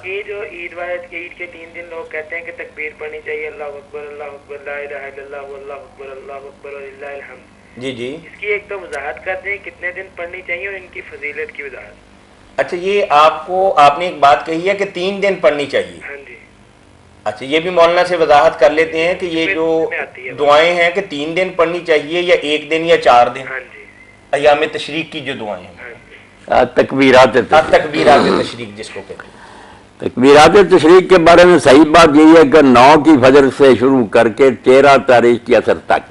बाकी जो ईद के 3 दिन लोग कहते हैं कि तकबीर पढ़नी चाहिए, अल्लाह अकबर ला इलाहा इल्लल्लाह अल्लाह अकबर व लिल्लाहिल हम्द। जी जी, इसकी एक तो वजाहत कर दें कितने दिन पढ़नी चाहिए और इनकी फजीलत की वजाहत। अच्छा ये आपने एक बात कही है कि 3 दिन पढ़नी चाहिए। हाँ जी। अच्छा ये भी मौलाना से वजाहत कर लेते हैं कि ये जो दुआएं हैं कि 3 दिन पढ़नी चाहिए या 1 दिन या 4 दिन, हाँ जी, अयाम तशरीक की जो दुआएं हैं, तकबीरात तकबीरात तशरीक जिसको कहते हैं। तकबीरात तशरीक के बारे में सही बात यही है कि 9 की फजर से शुरू करके 13 तारीख की असर तक,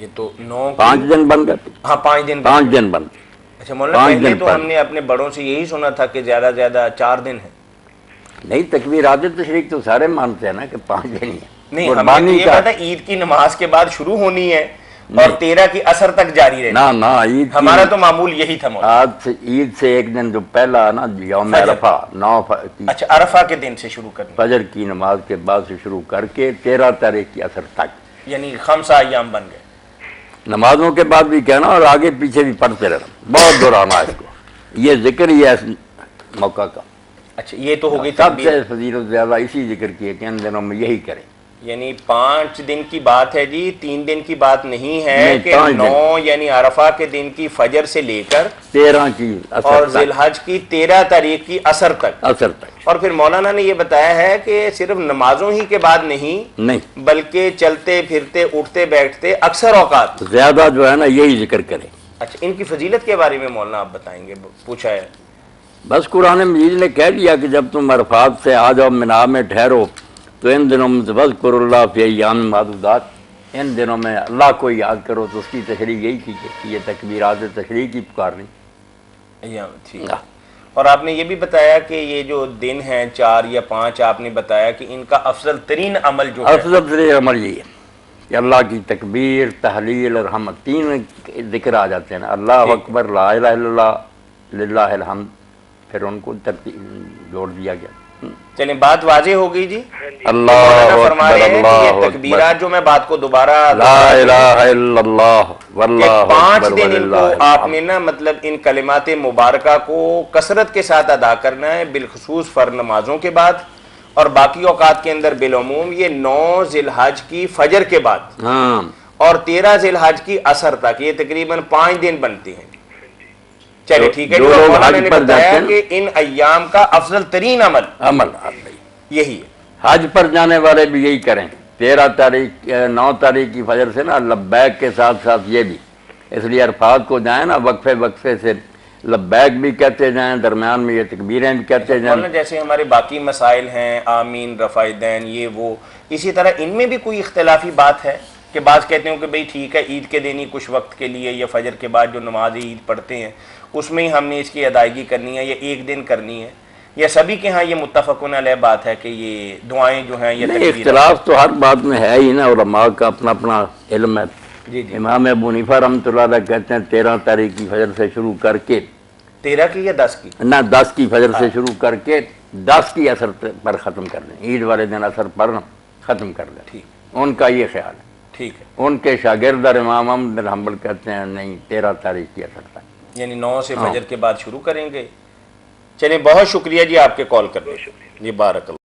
ये तो 9 5 दिन बन गए। हाँ 5 दिन बन गए। अच्छा मौलाना पहले तो हमने अपने बड़ों से यही सुना था कि ज्यादा से ज्यादा 4 दिन है। नहीं, तकबीरात तशरीक तो सारे मानते हैं ना कि 5 दिन ही है। नहीं हमें ये पता ईद की नमाज के बाद शुरू होनी है और 13 की असर तक जारी रहना। ना ईद हमारा तो मामूल यही था मौलाना। आज से ईद से एक दिन जो पहला ना यौम अरफा 9 अच्छा अरफा के दिन से शुरू करनी, फजर की नमाज के बाद से शुरू करके 13 तारीख की असर तक, यानी खमसा अय्याम बन गए। नमाजों के बाद भी कहना और आगे पीछे भी पढ़ते रहना, बहुत दोहराना इसको। ये जिक्र ही है मौका का। अच्छा ये तो हो गई सबसे फजीलत ज्यादा इसी जिक्र की है कि इन दिनों में यही करें। यानी 5 दिन की बात है जी, 3 दिन की बात नहीं है कि 9 यानी अरफा के दिन की फजर से लेकर 13 की और जिलहज की 13 तारीख की असर तक। और फिर मौलाना ने ये बताया है कि सिर्फ नमाजों ही के बाद नहीं बल्कि चलते फिरते उठते बैठते अक्सर औकात ज्यादा जो है ना यही जिक्र करें। अच्छा इनकी फजीलत के बारे में मौलाना आप बताएंगे, पूछा है। बस कुरान मजीद ने कह दिया कि जब तुम अरफात से आ जाओ, मिना में ठहरो, तो इन दिनों में वज़्कुरुल्लाह फ़ी अय्याम मादूदात, इन दिनों में अल्लाह को याद करो। तो उसकी तशरीह यही थी कि ये तकबीरात तशरीह की पुकारनी। ठीक है। और आपने ये भी बताया कि ये जो दिन हैं 4 या 5, आपने बताया कि इनका अफजल तरीन अमल जो है, अफजल तरीन अमल ये है कि अल्लाह की तकबीर, तहलील और हमद 3 जिक्र आ जाते हैं। अल्लाह अकबर, ला इलाहा इल्लल्लाह, लिल्लाहिल हम्द, फिर उनको तरतीब जोड़ दिया गया। चलिए बात वाज़ेह हो गई जी। अल्लाह फरमा रहे हैं कि ये तकबीरात जो मैं बात को दोबारा ला इलाहा इल्लल्लाह वल्लाहु 5 दिन इनको आपने ना मतलब इन कलिमात मुबारका को कसरत के साथ अदा करना है, बिलखुसूस फर्ज नमाजों के बाद और बाकी औकात के अंदर बिलउमूम ये 9 जिलहज की फजर के बाद और 13 जिलहज की असर तक, ये तकरीबन 5 दिन बनते हैं। चलिए ठीक है, जो मौलाना ने बताया कि इन अय्याम का अफजल तरीन अमल यही है। हज पर जाने वाले भी यही करें। 13 तारीख 9 तारीख की फजर से ना लब्बैक के साथ साथ ये भी, इसलिए अरफात को जाए ना वक्फे से लब्बैक भी कहते जाएं, दरमियान में ये तकबीरें भी कहते जाएं। जैसे हमारे बाकी मसाइल हैं आमीन, रफ़ाइदैन, ये वो, इसी तरह इनमें भी कोई इख्तलाफी बात है कि बात कहते हो कि भाई ठीक है ईद के दिन ही कुछ वक्त के लिए या फजर के बाद जो नमाज ईद पढ़ते हैं उसमें ही हमने इसकी अदायगी करनी है या 1 दिन करनी है, या सभी के यहाँ ये मुत्तफ़क़ुन अलैह बात है कि ये दुआएं जो हैं ये इख्तिलाफ तो हर बात में है ही ना, उलमा का अपना अपना इल्म है। जी इमाम अबू हनीफा रहमतुल्लाह अलैह कहते हैं 13 तारीख की फजर से शुरू करके 13 की या 10 की ना 10 की फजर से शुरू करके 10 की असर पर ख़त्म कर दें, ईद वाले दिन असर पर ख़त्म कर दें। ठीक, उनका ये ख्याल है। ठीक है। उनके शागिर्द इमाम अहमद बिन हंबल कहते हैं नहीं 13 तारीख की असर तक, यानी 9 से फजर के बाद शुरू करेंगे। चलिए बहुत शुक्रिया जी आपके कॉल करने, जी बारक।